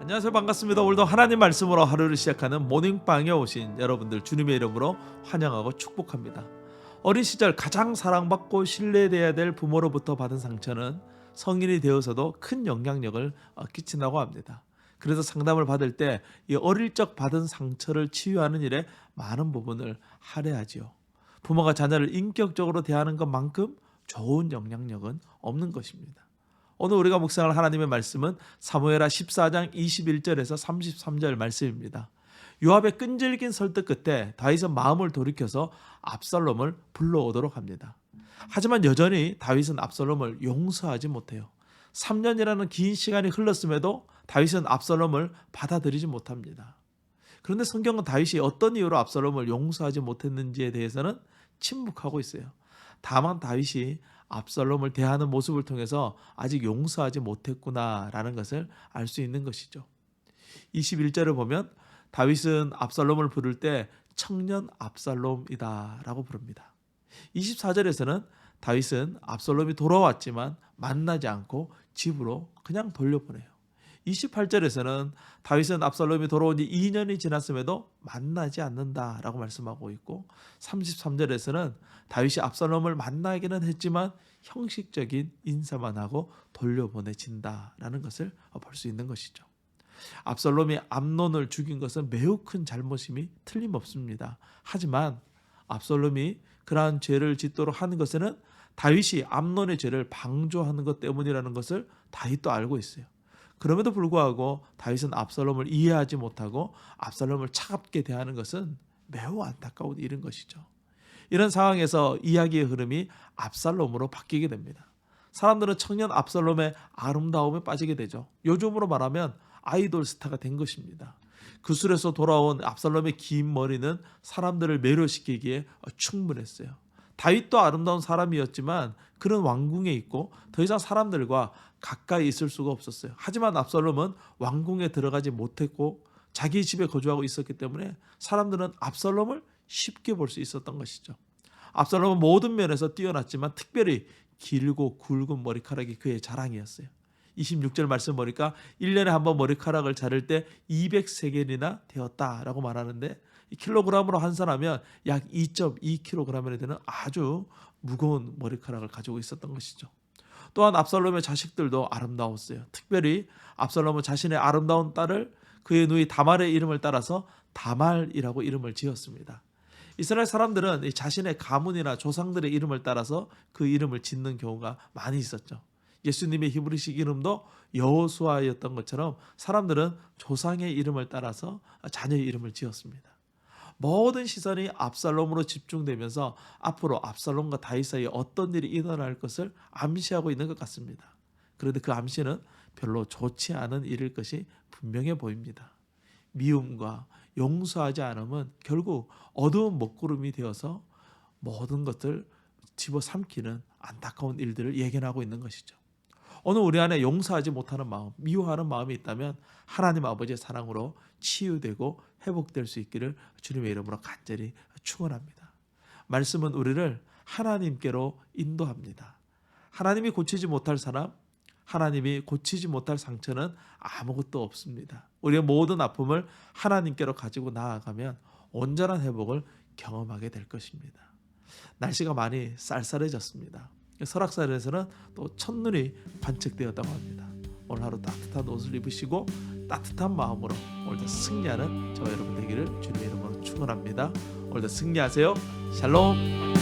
안녕하세요. 반갑습니다. 오늘도 하나님 말씀으로 하루를 시작하는 모닝빵에 오신 여러분들 주님의 이름으로 환영하고 축복합니다. 어린 시절 가장 사랑받고 신뢰돼야 될 부모로부터 받은 상처는 성인이 되어서도 큰 영향력을 끼친다고 합니다. 그래서 상담을 받을 때 이 어릴 적 받은 상처를 치유하는 일에 많은 부분을 할애하지요. 부모가 자녀를 인격적으로 대하는 것만큼 좋은 영향력은 없는 것입니다. 오늘 우리가 묵상할 하나님의 말씀은 사무엘하 14장 21절에서 33절 말씀입니다. 요압의 끈질긴 설득 끝에 다윗은 마음을 돌이켜서 압살롬을 불러오도록 합니다. 하지만 여전히 다윗은 압살롬을 용서하지 못해요. 3년이라는 긴 시간이 흘렀음에도 다윗은 압살롬을 받아들이지 못합니다. 그런데 성경은 다윗이 어떤 이유로 압살롬을 용서하지 못했는지에 대해서는 침묵하고 있어요. 다만 다윗이 압살롬을 대하는 모습을 통해서 아직 용서하지 못했구나라는 것을 알 수 있는 것이죠. 21절을 보면 다윗은 압살롬을 부를 때 청년 압살롬이다 라고 부릅니다. 24절에서는 다윗은 압살롬이 돌아왔지만 만나지 않고 집으로 그냥 돌려보내요. 28절에서는 다윗은 압살롬이 돌아온 지 2년이 지났음에도 만나지 않는다라고 말씀하고 있고 33절에서는 다윗이 압살롬을 만나기는 했지만 형식적인 인사만 하고 돌려보내진다라는 것을 볼 수 있는 것이죠. 압살롬이 암논을 죽인 것은 매우 큰 잘못임이 틀림없습니다. 하지만 압살롬이 그러한 죄를 짓도록 하는 것에는 다윗이 암논의 죄를 방조하는 것 때문이라는 것을 다윗도 알고 있어요. 그럼에도 불구하고 다윗은 압살롬을 이해하지 못하고 압살롬을 차갑게 대하는 것은 매우 안타까운 일인 것이죠. 이런 상황에서 이야기의 흐름이 압살롬으로 바뀌게 됩니다. 사람들은 청년 압살롬의 아름다움에 빠지게 되죠. 요즘으로 말하면 아이돌 스타가 된 것입니다. 그술에서 돌아온 압살롬의 긴 머리는 사람들을 매료시키기에 충분했어요. 다윗도 아름다운 사람이었지만 그는 왕궁에 있고 더 이상 사람들과 가까이 있을 수가 없었어요. 하지만 압살롬은 왕궁에 들어가지 못했고 자기 집에 거주하고 있었기 때문에 사람들은 압살롬을 쉽게 볼 수 있었던 것이죠. 압살롬은 모든 면에서 뛰어났지만 특별히 길고 굵은 머리카락이 그의 자랑이었어요. 26절 말씀 보니까 1년에 한 번 머리카락을 자를 때 200세겔이나 되었다라고 말하는데 킬로그램으로 환산하면 약 2.2kg이 되는 아주 무거운 머리카락을 가지고 있었던 것이죠. 또한 압살롬의 자식들도 아름다웠어요. 특별히 압살롬은 자신의 아름다운 딸을 그의 누이 다말의 이름을 따라서 다말이라고 이름을 지었습니다. 이스라엘 사람들은 자신의 가문이나 조상들의 이름을 따라서 그 이름을 짓는 경우가 많이 있었죠. 예수님의 히브리식 이름도 여호수아였던 것처럼 사람들은 조상의 이름을 따라서 자녀의 이름을 지었습니다. 모든 시선이 압살롬으로 집중되면서 앞으로 압살롬과 다윗 사이에 어떤 일이 일어날 것을 암시하고 있는 것 같습니다. 그런데 그 암시는 별로 좋지 않은 일일 것이 분명해 보입니다. 미움과 용서하지 않음은 결국 어두운 먹구름이 되어서 모든 것을 집어삼키는 안타까운 일들을 예견하고 있는 것이죠. 오늘 우리 안에 용서하지 못하는 마음, 미워하는 마음이 있다면 하나님 아버지의 사랑으로 치유되고 회복될 수 있기를 주님의 이름으로 간절히 축원합니다. 말씀은 우리를 하나님께로 인도합니다. 하나님이 고치지 못할 사람, 하나님이 고치지 못할 상처는 아무것도 없습니다. 우리의 모든 아픔을 하나님께로 가지고 나아가면 온전한 회복을 경험하게 될 것입니다. 날씨가 많이 쌀쌀해졌습니다. 설악산에서는 또 첫눈이 관측되었다고 합니다. 오늘 하루 따뜻한 옷을 입으시고 따뜻한 마음으로 오늘도 승리하는 저와 여러분 되기를 주님의 이름으로 축원합니다. 오늘도 승리하세요. 샬롬.